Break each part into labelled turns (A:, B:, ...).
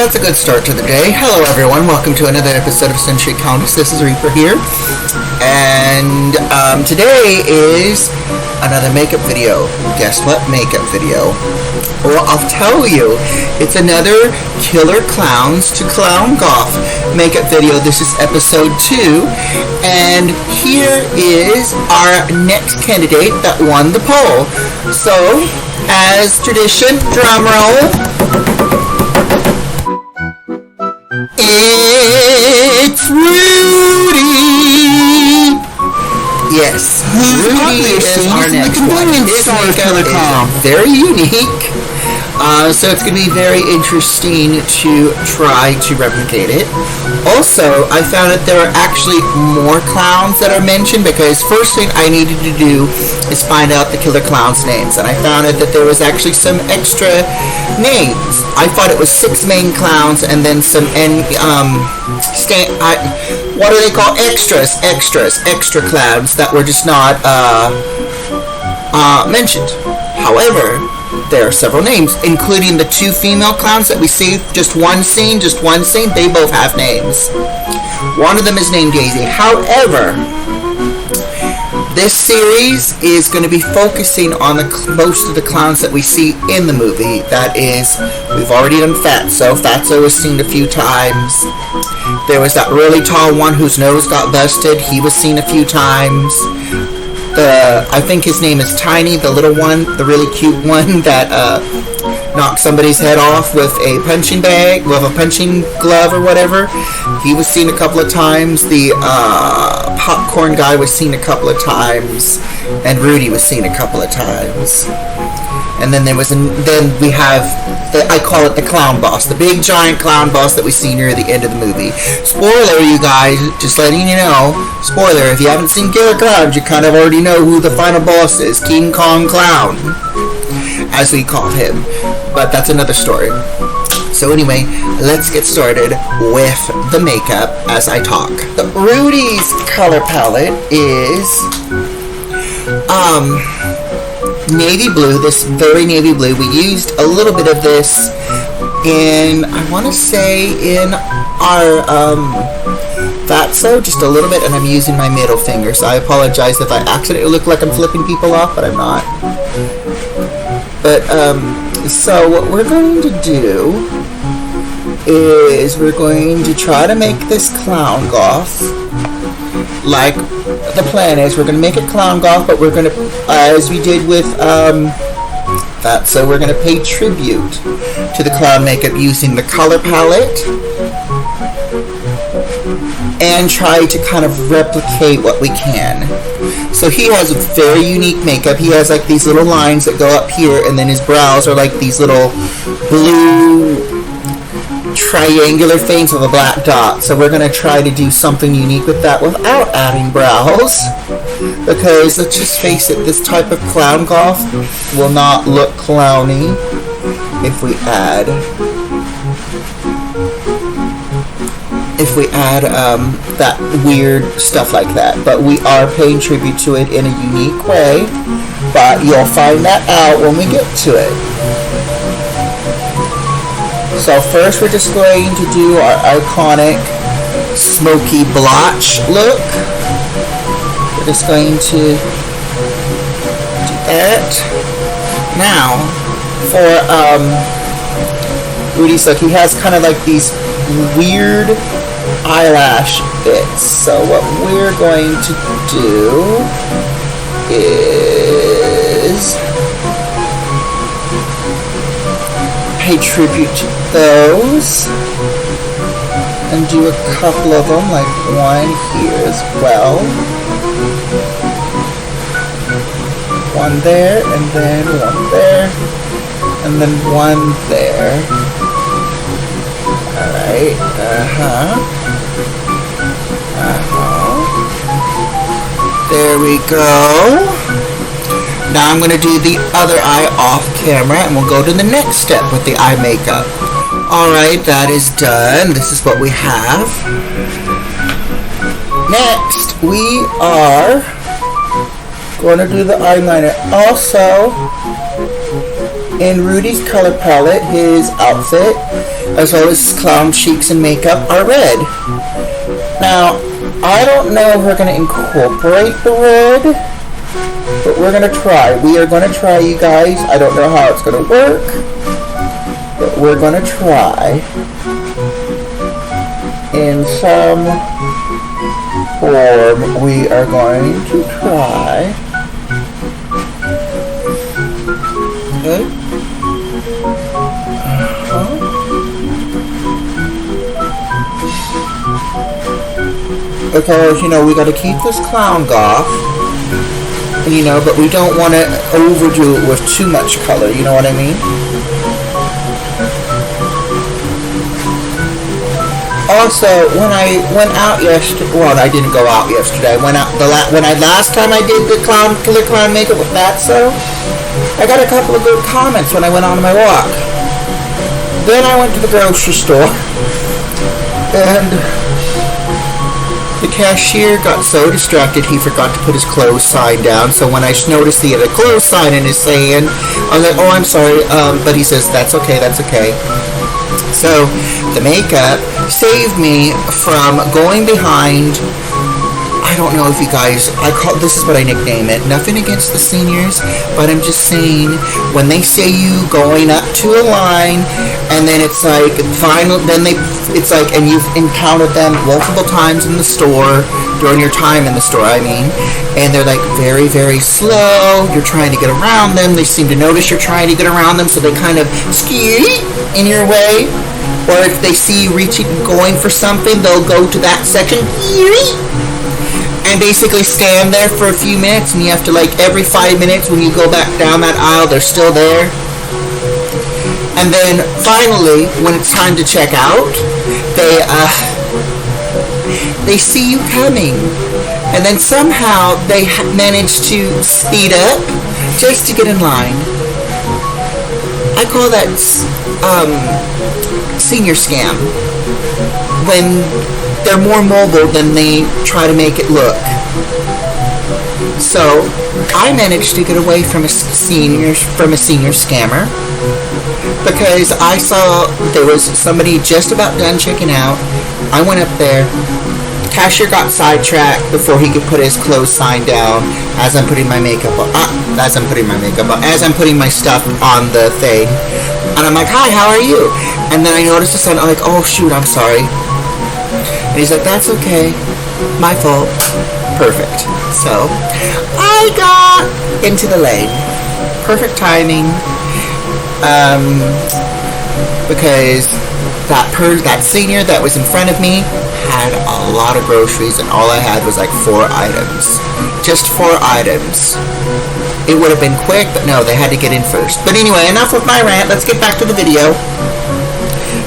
A: that's a good start to the day. Hello everyone, welcome to another episode of Century Countess. This is Reaper here. And today is another makeup video. Guess what makeup video? Well, I'll tell you. It's another Killer Klowns to Clown Goth makeup video. This is episode 2. And here is our next candidate that won the poll. So, as tradition, drum roll. It's Rudy! Yes, Rudy is our next one. His makeup is very unique. So it's going to be very interesting to try to replicate it. Also, I found that there are actually more clowns that are mentioned because first thing I needed to do is find out the Killer Klowns' names. And I found out that there was actually some extra names. I thought it was 6 main clowns and then some what do they call extra clowns that were just not mentioned. However, there are several names, including the 2 female clowns that we see. Just one scene. They both have names. One of them is named Daisy. However, this series is going to be focusing on most of the clowns that we see in the movie. That is, we've already done Fatso. Fatso was seen a few times. There was that really tall one whose nose got busted. He was seen a few times. I think his name is Tiny, the little one, the really cute one that knocked somebody's head off with a punching bag, with a punching glove or whatever. He was seen a couple of times. The popcorn guy was seen a couple of times, and Rudy was seen a couple of times. And then then we have, I call it the clown boss, the big giant clown boss that we see near the end of the movie. Spoiler, you guys, just letting you know. Spoiler, if you haven't seen Killer Klowns, you kind of already know who the final boss is. King Kong Clown, as we call him. But that's another story. So anyway, let's get started with the makeup as I talk. Rudy's color palette is navy blue, this very navy blue. We used a little bit of this in, I want to say, in our Fatso, just a little bit, and I'm using my middle finger, so I apologize if I accidentally look like I'm flipping people off, but I'm not. But, so what we're going to do is we're going to try to make this Clown Goth like the plan is. We're going to make it Clown Goth, but we're going to, as we did with Fatso, we're going to pay tribute to the clown makeup using the color palette and try to kind of replicate what we can. So he has a very unique makeup. He has like these little lines that go up here, and then his brows are like these little blue triangular things with a black dot. So we're going to try to do something unique with that without adding brows, because let's just face it, this type of Clown Goth will not look clowny if we add that weird stuff like that. But we are paying tribute to it in a unique way, but you'll find that out when we get to it. So first we're just going to do our iconic smoky blotch look. We're just going to do that. Now, for Rudy's look, he has kind of like these weird eyelash bits. So what we're going to do is pay tribute to those and do a couple of them, like one here as well, one there, and then one there, and then one there. Alright, there we go. Now I'm going to do the other eye off camera, and we'll go to the next step with the eye makeup. Alright, that is done. This is what we have. Next, we are going to do the eyeliner. Also, in Rudy's color palette, his outfit, as well as clown cheeks and makeup, are red. Now, I don't know if we're going to incorporate the red, but we're going to try. We are going to try, you guys. I don't know how it's going to work, but we're going to try. In some form, we are going to try. Okay. Because, you know, we gotta keep this Clown Goth, you know, but we don't want to overdo it with too much color, you know what I mean? Also, when I went out yesterday, well, I didn't go out yesterday. I went out last time I did the Killer Klown makeup with Fatso, I got a couple of good comments when I went on my walk. Then I went to the grocery store, and the cashier got so distracted he forgot to put his clothes sign down. So when I noticed he had a clothes sign in his hand, I was like, oh, I'm sorry. But he says, that's okay, that's okay. So the makeup saved me from going behind. I don't know if you guys, this is what I nickname it. Nothing against the seniors, but I'm just saying, when they say you going up to a line, and then it's like, it's like, and you've encountered them multiple times in the store, during your time in the store, I mean, and they're like very, very slow, you're trying to get around them, they seem to notice you're trying to get around them, so they kind of ski in your way, or if they see you reaching, going for something, they'll go to that section, and basically stand there for a few minutes, and you have to, like, every 5 minutes when you go back down that aisle, they're still there. And then finally, when it's time to check out, they see you coming, and then somehow they manage to speed up just to get in line. I call that senior scam, when they're more mobile than they try to make it look. So I managed to get away from a senior scammer, because I saw there was somebody just about done checking out. I went up there. Cashier got sidetracked before he could put his clothes sign down. As I'm putting my makeup on, as I'm putting my stuff on the thing, and I'm like, "Hi, how are you?" And then I noticed the sign. I'm like, "Oh shoot, I'm sorry." And he's like, that's okay. My fault. Perfect. So, I got into the lane. Perfect timing. Because that senior that was in front of me had a lot of groceries, and all I had was like 4 items. Just 4 items. It would have been quick, but no, they had to get in first. But anyway, enough with my rant. Let's get back to the video.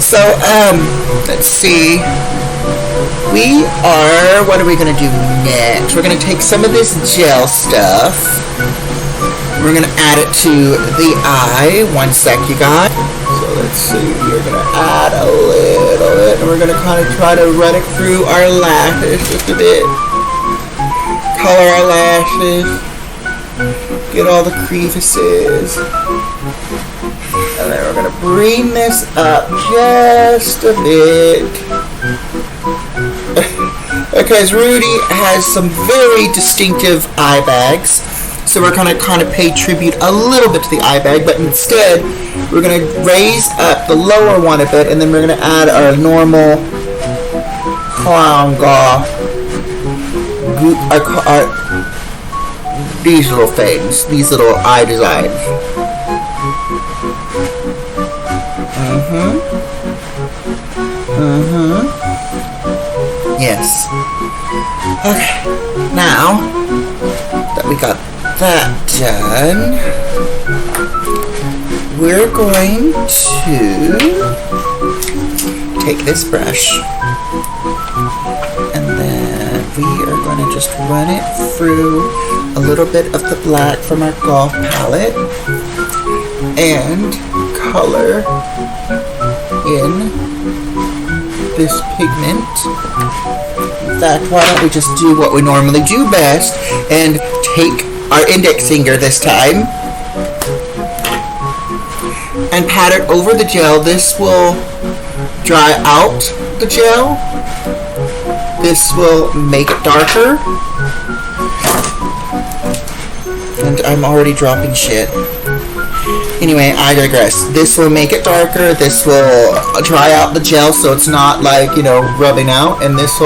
A: So, let's see. What are we going to do next? We're going to take some of this gel stuff. We're going to add it to the eye. 1 sec, you guys. So let's see. We're going to add a little bit. And we're going to kind of try to run it through our lashes just a bit. Color our lashes. Get all the crevices. And then we're going to bring this up just a bit. Because Rudy has some very distinctive eye bags, so we're going to kind of pay tribute a little bit to the eye bag, but instead we're going to raise up the lower one a bit, and then we're going to add our normal Clown Goth, these little things, these little eye designs. Yes. Okay. Now that we got that done, we're going to take this brush, and then we are going to just run it through a little bit of the black from our Goth palette and color in this pigment. In fact, why don't we just do what we normally do best and take our index finger this time and pat it over the gel. This will dry out the gel. This will make it darker. And I'm already dropping shit. Anyway, I digress. This will make it darker. This will dry out the gel so it's not like, you know, rubbing out. And this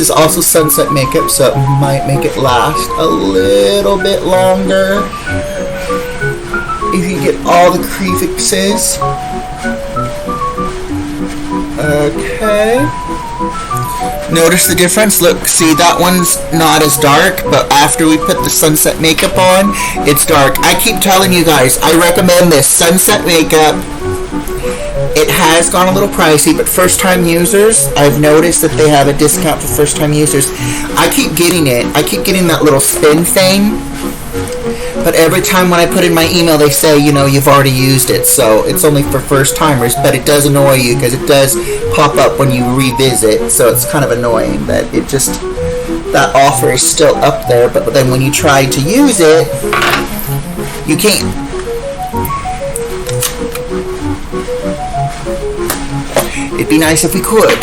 A: is also sunset makeup, so it might make it last a little bit longer. If you get all the prefixes. Okay. Notice the difference? Look, see, that one's not as dark, but after we put the sunset makeup on, it's dark. I keep telling you guys, I recommend this sunset makeup. It has gone a little pricey, but first-time users, I've noticed that they have a discount for first-time users. I keep getting it. I keep getting that little spin thing. But every time when I put in my email, they say, you know, you've already used it. So it's only for first-timers, but it does annoy you because it does pop up when you revisit. So it's kind of annoying that it just, that offer is still up there. But then when you try to use it, you can't. It'd be nice if we could.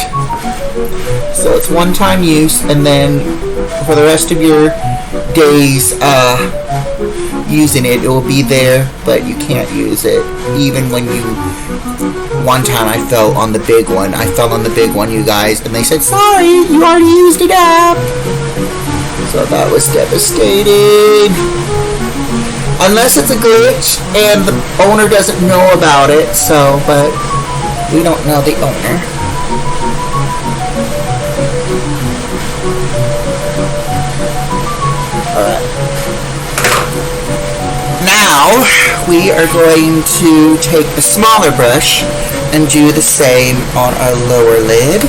A: So it's one-time use, and then for the rest of your days using it, it will be there, but you can't use it. Even when you, one time I fell on the big one. I fell on the big one, you guys, and they said, sorry, you already used it up. So that was devastating. Unless it's a glitch and the owner doesn't know about it, so, but we don't know the owner. Alright. Now, we are going to take the smaller brush and do the same on our lower lid.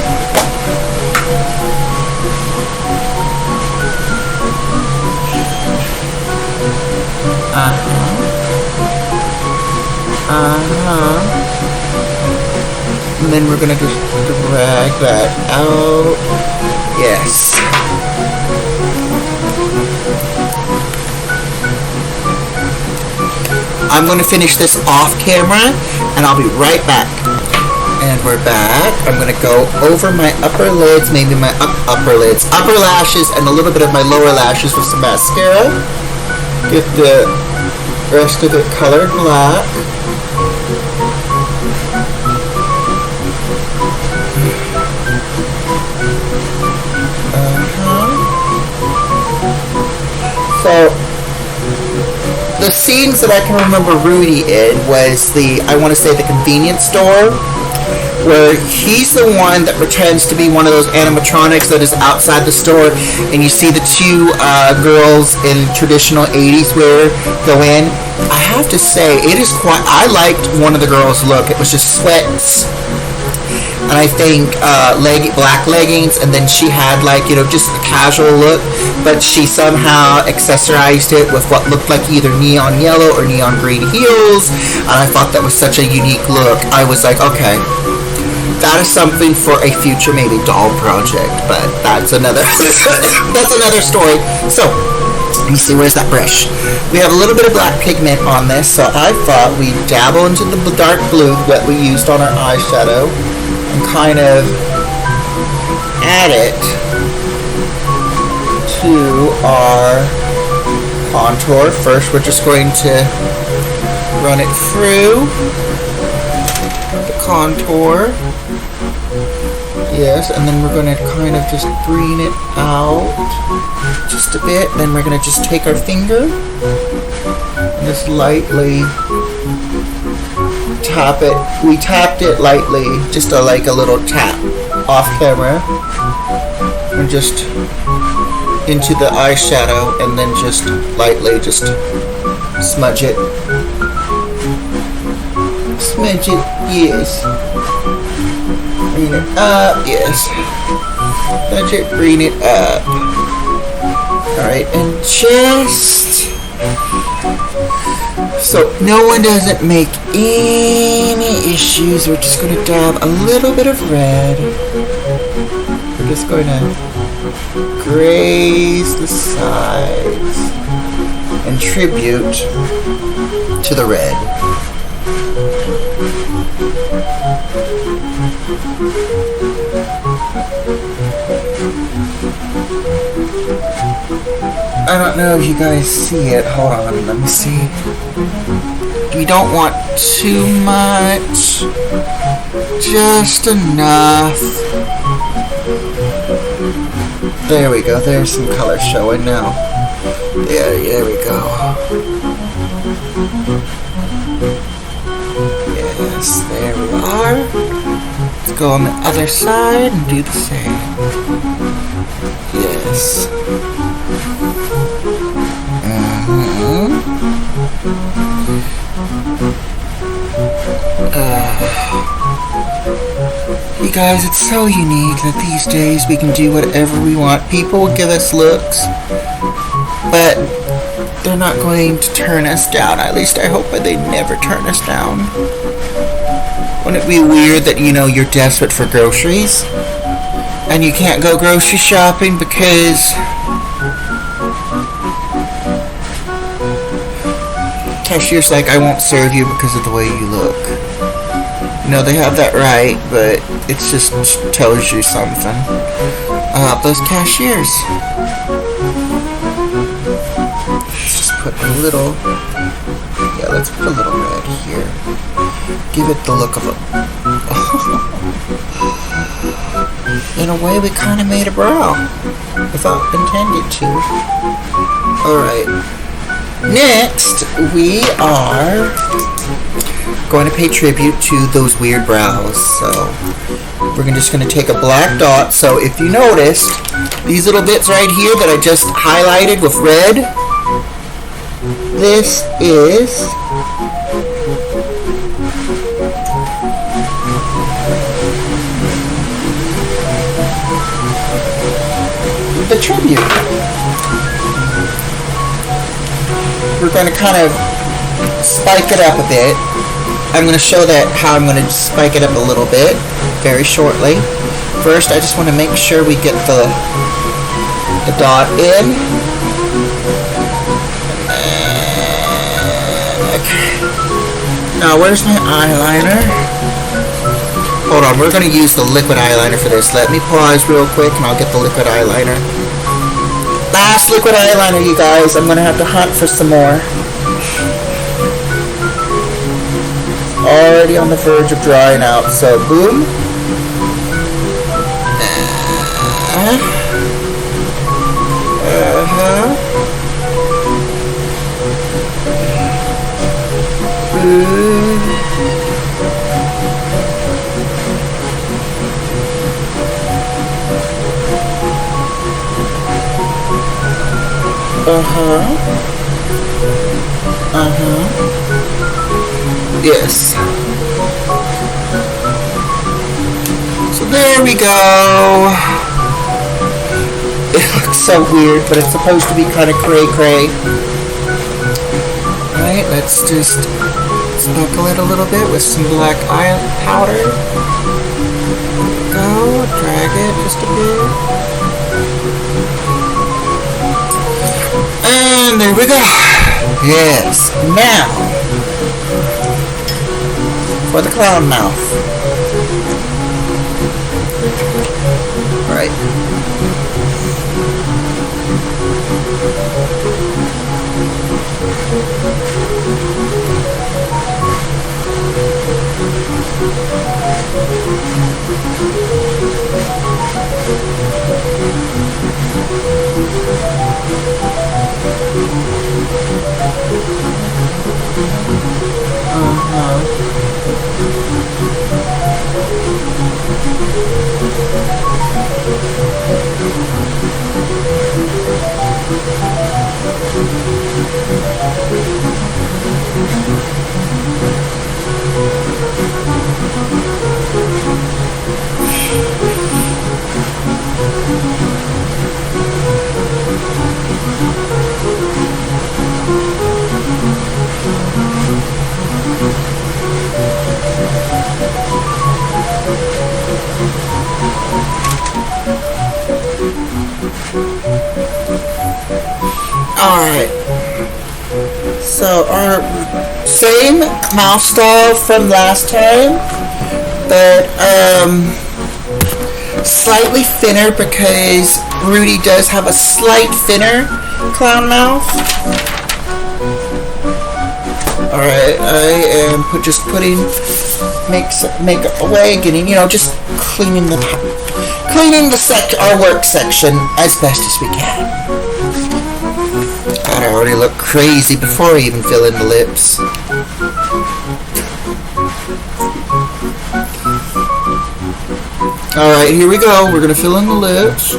A: And then we're going to just drag that out. Yes. I'm going to finish this off camera, and I'll be right back. And we're back. I'm going to go over my upper lids, maybe my upper lids, upper lashes, and a little bit of my lower lashes with some mascara. Get the rest of it colored black. So, the scenes that I can remember Rudy in was I want to say the convenience store, where he's the one that pretends to be one of those animatronics that is outside the store, and you see the two girls in traditional 80s wear go in. I have to say, it is quite, I liked one of the girls' look. It was just sweats, and I think black leggings, and then she had like, you know, just a casual look, but she somehow accessorized it with what looked like either neon yellow or neon green heels, and I thought that was such a unique look. I was like, okay, that is something for a future maybe doll project, but that's another that's another story. So let me see, where's that brush? We have a little bit of black pigment on this, so I thought we'd dabble into the dark blue that we used on our eyeshadow and kind of add it to our contour. First, we're just going to run it through the contour. Yes, and then we're going to kind of just green it out just a bit. Then we're going to just take our finger and just lightly tap it. We tapped it lightly, just like a little tap off camera, and just into the eyeshadow, and then just lightly just smudge it. Smudge it, yes. Green it up, yes. Smudge it, green it up. Alright, and just so no one doesn't make any issues, we're just going to dab a little bit of red. We're just going to graze the sides and tribute to the red. I don't know if you guys see it. Hold on, let me see. We don't want too much. Just enough. There we go. There's some color showing now. There we go. Yes, there we are. Let's go on the other side and do the same. Yes. You guys, it's so unique that these days we can do whatever we want. People will give us looks, but they're not going to turn us down. At least I hope that they never turn us down. Wouldn't it be weird that, you know, you're desperate for groceries and you can't go grocery shopping because cashier's like, I won't serve you because of the way you look. No, they have that right, but it just tells you something about those cashiers. Let's just put a little, let's put a little red here. Give it the look of a, in a way we kind of made a brow without intended to. Alright, next we are going to pay tribute to those weird brows. So we're just going to take a black dot. So if you noticed, these little bits right here that I just highlighted with red, this is the tribute. We're going to kind of spike it up a bit. I'm going to show that how I'm going to spike it up a little bit very shortly. First, I just want to make sure we get the dot in. Okay. Now, where's my eyeliner? Hold on, we're going to use the liquid eyeliner for this. Let me pause real quick and I'll get the liquid eyeliner. Last liquid eyeliner, you guys. I'm going to have to hunt for some more. Already on the verge of drying out, so boom. Yes. So there we go. It looks so weird, but it's supposed to be kind of cray-cray. Alright, let's just sprinkle it a little bit with some black eye powder. There we go. Drag it just a bit. And there we go. Yes. Now, for the clown mouth. Alright. So our same mouth style from last time, but slightly thinner because Rudy does have a slight thinner clown mouth. Alright, I am just putting makeup away, getting, just cleaning our work section as best as we can. God, I already look crazy before I even fill in the lips. Alright, here we go. We're gonna fill in the lips.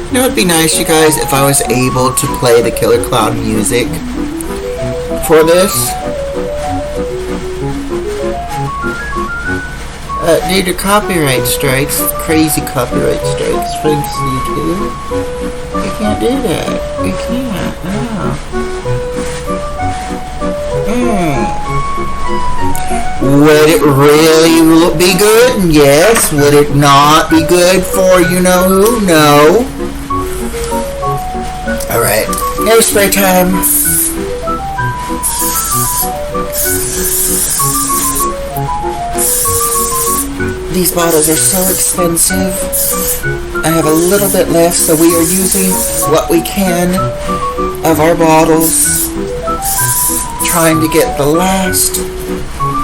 A: It would be nice, you guys, if I was able to play the Killer Klown music for this. Due to copyright strikes, crazy copyright strikes from YouTube, you can't do that. You can't. Would it really be good? Yes. Would it not be good for you-know-who? No. Alright, hairspray time. These bottles are so expensive. I have a little bit left, so we are using what we can of our bottles, trying to get the last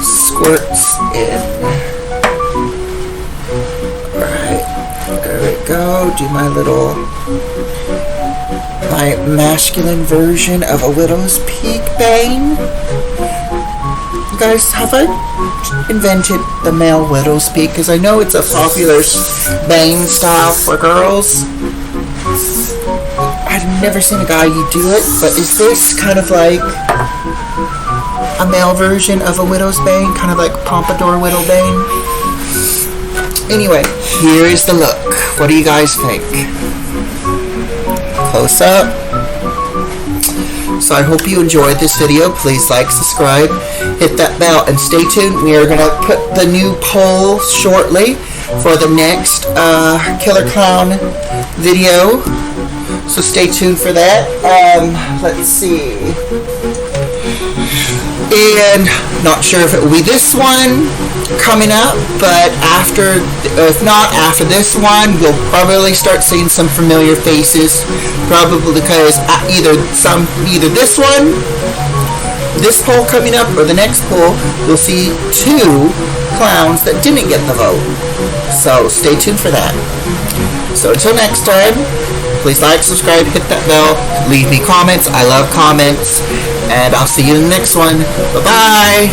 A: squirts in. Alright, there we go. Do my masculine version of a widow's peak bang. You guys, have I invented the male widow's peak? Because I know it's a popular bang style for girls. I've never seen a guy do it, but is this kind of like a male version of a widow's bang? Kind of like pompadour widow bang? Anyway, here is the look. What do you guys think? Close up. So I hope you enjoyed this video. Please like, subscribe, hit that bell, and stay tuned. We are going to put the new poll shortly for the next Killer Klown video. So stay tuned for that. Let's see. And not sure if it will be this one coming up, but if not after this one, we'll probably start seeing some familiar faces. Probably because either this one, this poll coming up, or the next poll, you'll see 2 clowns that didn't get the vote. So stay tuned for that. So until next time, please like, subscribe, hit that bell, leave me comments. I love comments. And I'll see you in the next one. Bye-bye.